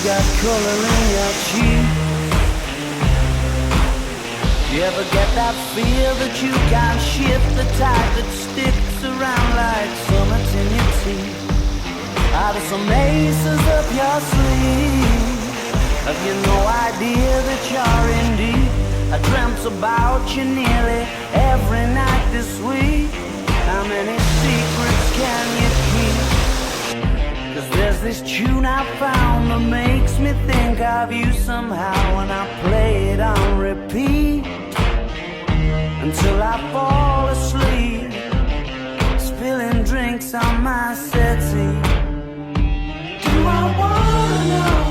got color in your cheek. You ever get that feel that you can't shift, the tide that sticks around like summits in your teeth? Out of some aces up your sleeve, have you no idea that you're in deep? I dreamt about you nearly every night this week. How many secrets can you keep? 'Cause there's this tune I found that makes me think of you somehow, and I play it on repeat until I fall asleep, spilling drinks on my settee. Do I wanna know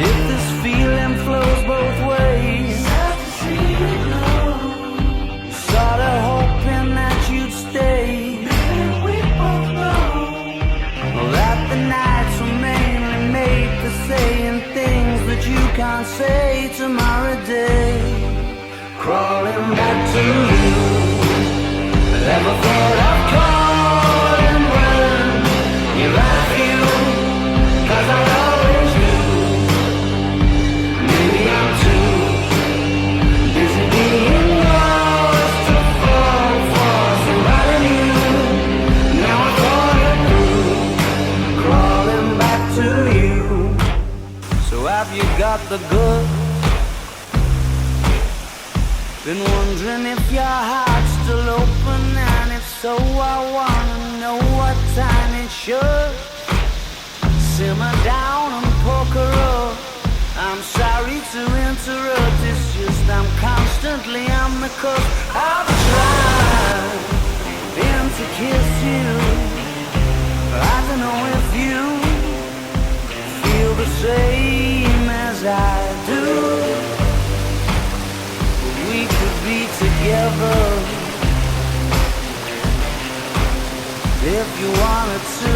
if this feeling flows both ways? Sad to see you go. Sorta hoping that you'd stay. Maybe we both know that the nights were mainly made for saying things that you can't say tomorrow day. Crawling back to you, never thought I'd call and run. You like you, 'cause I always do. Maybe I'm too busy being lost to fall for somebody new. Now I thought it through, crawling back to you. So have you got the goods? Been wondering if your heart's still open, and if so, I wanna know what time it should. Simmer down and poker up. I'm sorry to interrupt, it's just I'm constantly on the cusp. I've tried to kiss you, but I don't know if you feel the same as I do. We could be together if you wanted to.